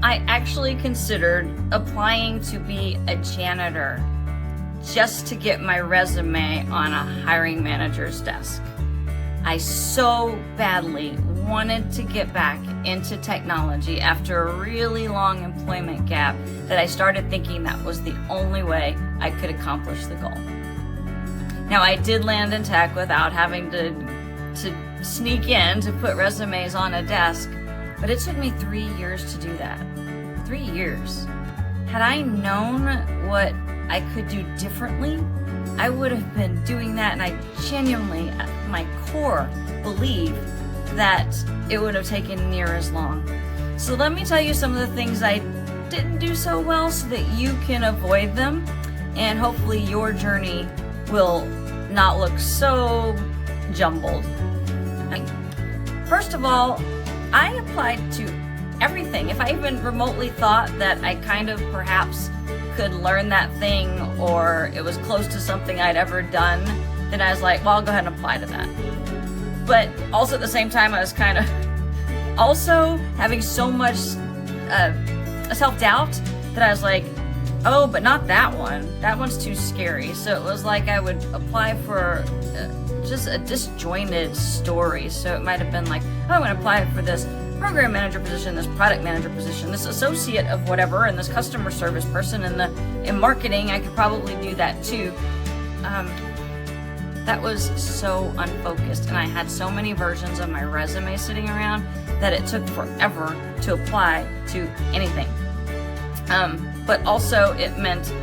I actually considered applying to be a janitor just to get my resume on a hiring manager's desk. I so badly wanted to get back into technology after a really long employment gap that I started thinking that was the only way I could accomplish the goal. Now, I did land in tech without having to sneak in to put resumes on a desk, but it took me 3 years to do that. 3 years. Had I known what I could do differently, I would have been doing that, and I genuinely, at my core, believe that it would have taken near as long. So let me tell you some of the things I didn't do so well so that you can avoid them, and hopefully your journey will not look so jumbled. First of all, I applied to everything. If I even remotely thought that I kind of perhaps could learn that thing, or it was close to something I'd ever done, then I was like, well, I'll go ahead and apply to that. But also at the same time, I was kind of also having so much self-doubt that I was like, oh, but not that one. That one's too scary. So it was like I would apply for just a disjointed story. So it might have been like, oh, I'm going to apply for this program manager position, this product manager position, this associate of whatever, and this customer service person, and in marketing, I could probably do that too. That was so unfocused, and I had so many versions of my resume sitting around that it took forever to apply to anything. But also it meant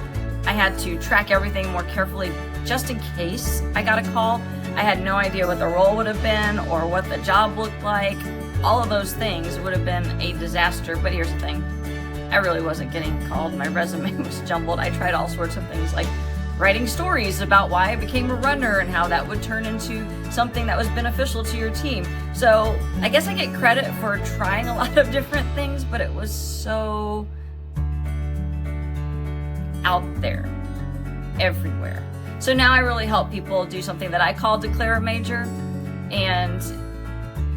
I had to track everything more carefully just in case I got a call. I had no idea what the role would have been or what the job looked like. All of those things would have been a disaster, but here's the thing. I really wasn't getting called. My resume was jumbled. I tried all sorts of things like writing stories about why I became a runner and how that would turn into something that was beneficial to your team. So I guess I get credit for trying a lot of different things, but it was so out there, everywhere. So now I really help people do something that I call declare a major, and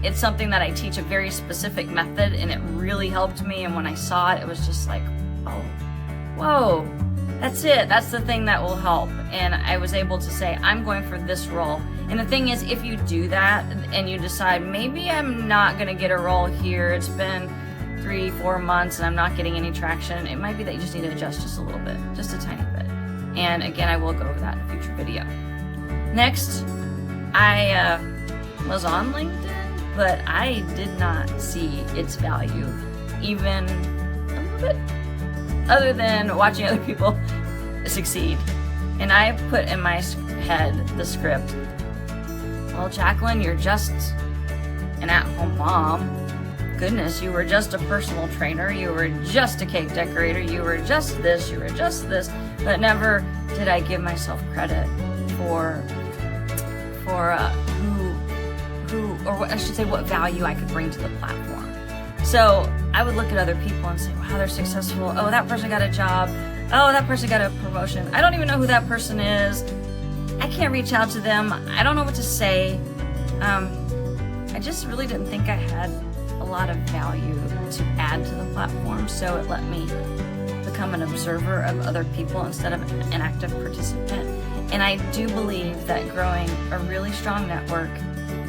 it's something that I teach a very specific method, and it really helped me. And when I saw it, it was just like, oh, whoa, that's it. That's the thing that will help. And I was able to say, I'm going for this role. And the thing is, if you do that and you decide, maybe I'm not going to get a role here, it's been 3-4 months and I'm not getting any traction, it might be that you just need to adjust just a little bit, just a tiny bit. And again, I will go over that in a future video. Next, I was on LinkedIn, but I did not see its value even a little bit, other than watching other people succeed. And I put in my head the script, well, Jacqueline, you're just an at-home mom. Goodness, you were just a personal trainer, you were just a cake decorator, you were just this, you were just this, but never did I give myself credit for or what I should say, what value I could bring to the platform. So I would look at other people and say, wow, they're successful. Oh, that person got a job. Oh, that person got a promotion. I don't even know who that person is. I can't reach out to them. I don't know what to say. I just really didn't think I had a lot of value to add to the platform, so it let me become an observer of other people instead of an active participant. And I do believe that growing a really strong network,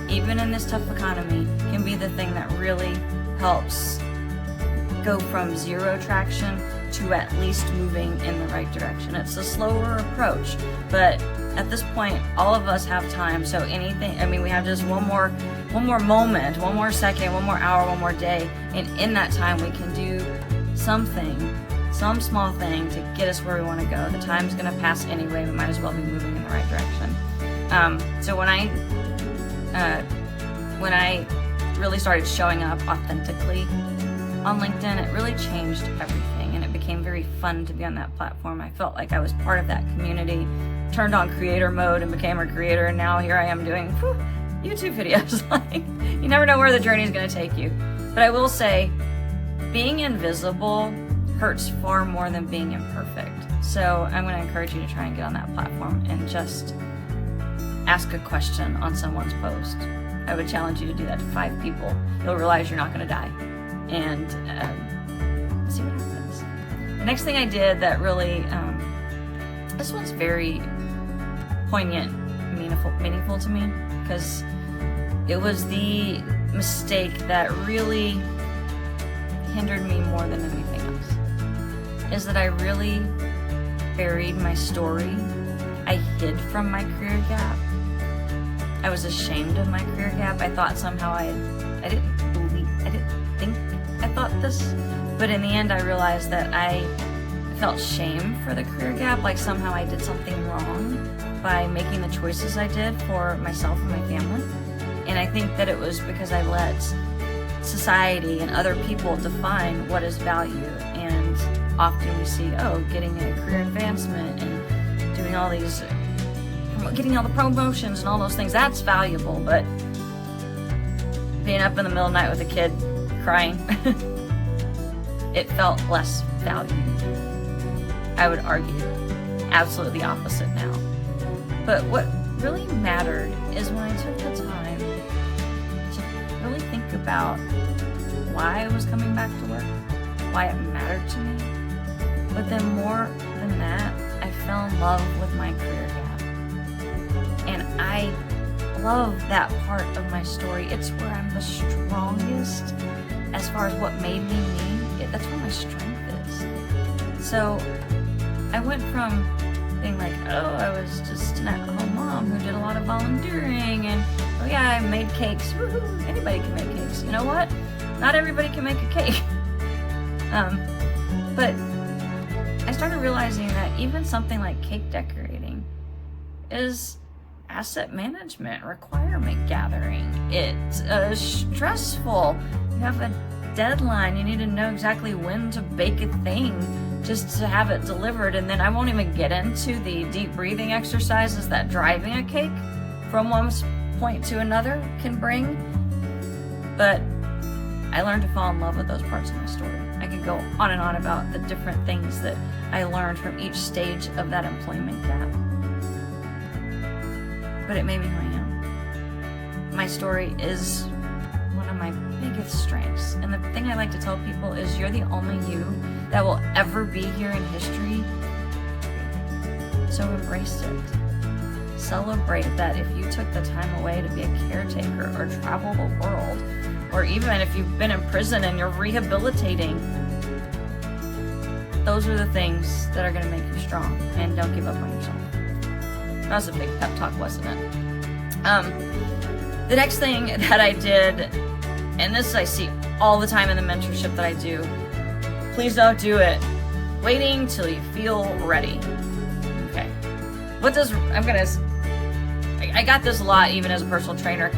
even in this tough economy, can be the thing that really helps go from zero traction to at least moving in the right direction. It's a slower approach, but at this point, all of us have time. So anything, we have just one more moment, one more second, one more hour, one more day. And in that time, we can do something, some small thing to get us where we want to go. The time's going to pass anyway. We might as well be moving in the right direction. So when I really started showing up authentically on LinkedIn, it really changed everything, and it became very fun to be on that platform. I felt like I was part of that community, turned on creator mode and became a creator, and now here I am doing YouTube videos. Like, you never know where the journey is going to take you. But I will say, being invisible hurts far more than being imperfect. So I'm going to encourage you to try and get on that platform and just ask a question on someone's post. I would challenge you to do that to 5 people. You'll realize you're not going to die. And next thing I did that really, this one's very poignant, meaningful to me, because it was the mistake that really hindered me more than anything else, is that I really buried my story. I hid from my career gap. I was ashamed of my career gap. I thought somehow I thought this, but in the end I realized that I felt shame for the career gap, like somehow I did something wrong by making the choices I did for myself and my family. And I think that it was because I let society and other people define what is value. And often we see, getting a career advancement and doing all these, getting all the promotions and all those things, that's valuable. But being up in the middle of the night with a kid crying, it felt less valued. I would argue absolutely the opposite now. But what really mattered is when I took the time to really think about why I was coming back to work, why it mattered to me. But then more than that, I fell in love with my career gap. And I love that part of my story. It's where I'm the strongest as far as what made me me. That's where my strength is. So I went from being like, I was just an at-home mom who did a lot of volunteering, and I made cakes. Woohoo! Anybody can make cakes. You know what? Not everybody can make a cake. But I started realizing that even something like cake decorating is asset management, requirement gathering. It's stressful. You have a deadline. You need to know exactly when to bake a thing just to have it delivered. And then I won't even get into the deep breathing exercises that driving a cake from one point to another can bring. But I learned to fall in love with those parts of my story. I could go on and on about the different things that I learned from each stage of that employment gap. But it made me who I am. My story is one of my biggest strengths. And the thing I like to tell people is you're the only you that will ever be here in history. So embrace it. Celebrate that if you took the time away to be a caretaker or travel the world, or even if you've been in prison and you're rehabilitating, those are the things that are going to make you strong. And don't give up on yourself. That was a big pep talk, wasn't it? The next thing that I did, and this I see all the time in the mentorship that I do, please don't do it waiting till you feel ready. Okay. I got this a lot even as a personal trainer,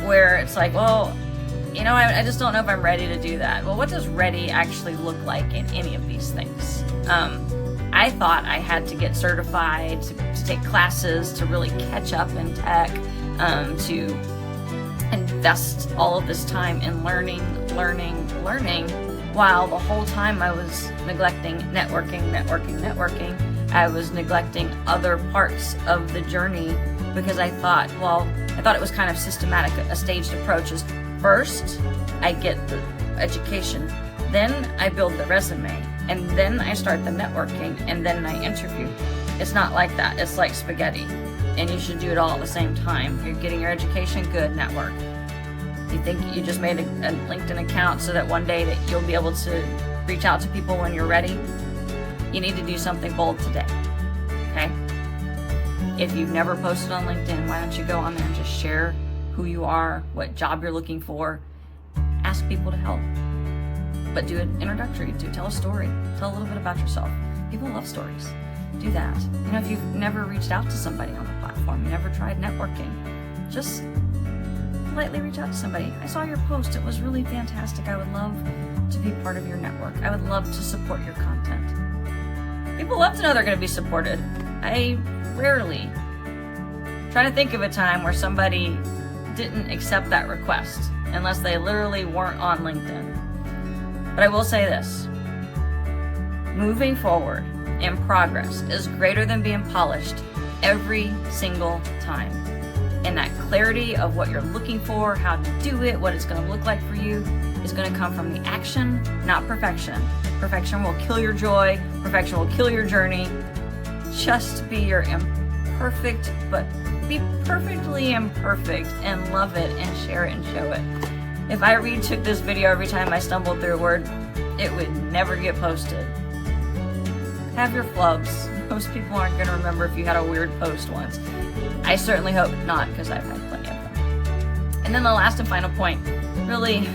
where it's like, I just don't know if I'm ready to do that. Well, what does ready actually look like in any of these things? I thought I had to get certified, to take classes, to really catch up in tech, to invest all of this time in learning, while the whole time I was neglecting networking. I was neglecting other parts of the journey because I thought it was kind of systematic, a staged approach is first I get the education, then I build the resume, and then I start the networking, and then I interview. It's not like that. It's like spaghetti, and you should do it all at the same time. You're getting your education, good, network. You think you just made a LinkedIn account so that one day that you'll be able to reach out to people when you're ready? You need to do something bold today, okay? If you've never posted on LinkedIn, why don't you go on there and just share who you are, what job you're looking for, ask people to help. But do an introductory, tell a story, tell a little bit about yourself. People love stories. Do that. If you've never reached out to somebody on the platform, you never tried networking, just politely reach out to somebody. I saw your post, it was really fantastic. I would love to be part of your network. I would love to support your content. People love to know they're going to be supported. I rarely try to think of a time where somebody didn't accept that request, unless they literally weren't on LinkedIn. But I will say this, moving forward in progress is greater than being polished every single time. And that clarity of what you're looking for, how to do it, what it's going to look like for you, is going to come from the action, not perfection. Perfection will kill your joy. Perfection will kill your journey. Just be your imperfect, but be perfectly imperfect and love it and share it and show it. If I retook this video every time I stumbled through a word, it would never get posted. Have your flubs. Most people aren't going to remember if you had a weird post once. I certainly hope not, because I've had plenty of them. And then the last and final point, really,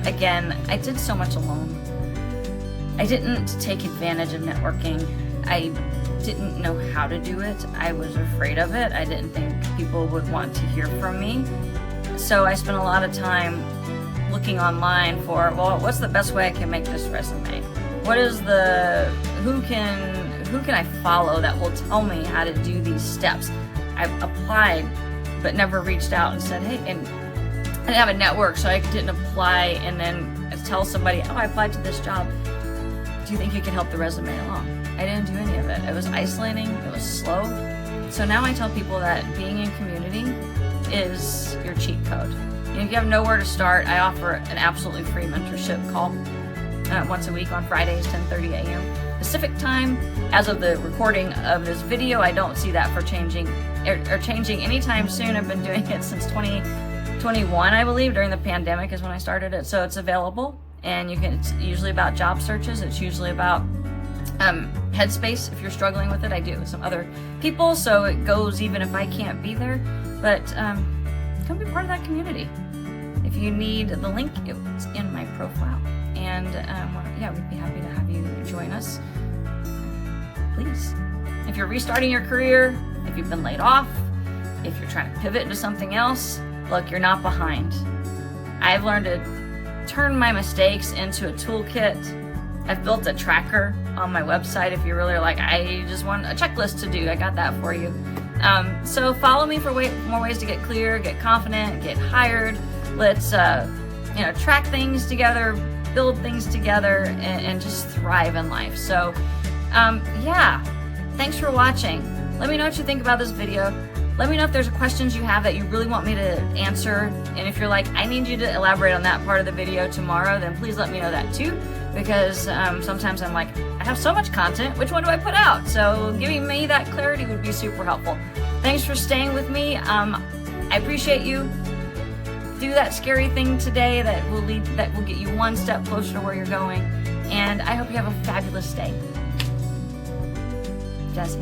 again, I did so much alone. I didn't take advantage of networking. I didn't know how to do it. I was afraid of it. I didn't think people would want to hear from me. So I spent a lot of time looking online for, well, what's the best way I can make this resume? What is who can I follow that will tell me how to do these steps? I've applied, but never reached out and said, hey, and I didn't have a network, so I didn't apply and then tell somebody, oh, I applied to this job. Do you think you can help the resume along? I didn't do any of it. It was isolating, it was slow. So now I tell people that being in community is your cheat code. If you have nowhere to start, I offer an absolutely free mentorship call once a week on Fridays, 10:30 a.m. Pacific time. As of the recording of this video, I don't see that for changing anytime soon. I've been doing it since 2021, I believe. During the pandemic is when I started it, so it's available. And it's usually about job searches. It's usually about headspace. If you're struggling with it, I do it with some other people, so it goes even if I can't be there. But come be part of that community. If you need the link, it's in my profile. And yeah, we'd be happy to have you join us. Please. If you're restarting your career, if you've been laid off, if you're trying to pivot into something else, look, you're not behind. I've learned to turn my mistakes into a toolkit. I've built a tracker on my website. If you really are like, I just want a checklist to do, I got that for you. So follow me for more ways to get clear, get confident, get hired. Let's track things together, build things together, and just thrive in life. So yeah, thanks for watching. Let me know what you think about this video. Let me know if there's questions you have that you really want me to answer. And if you're like, I need you to elaborate on that part of the video tomorrow, then please let me know that too. Because sometimes I'm like, I have so much content, which one do I put out? So giving me that clarity would be super helpful. Thanks for staying with me. I appreciate you. Do that scary thing today that will get you one step closer to where you're going. And I hope you have a fabulous day. Jesse.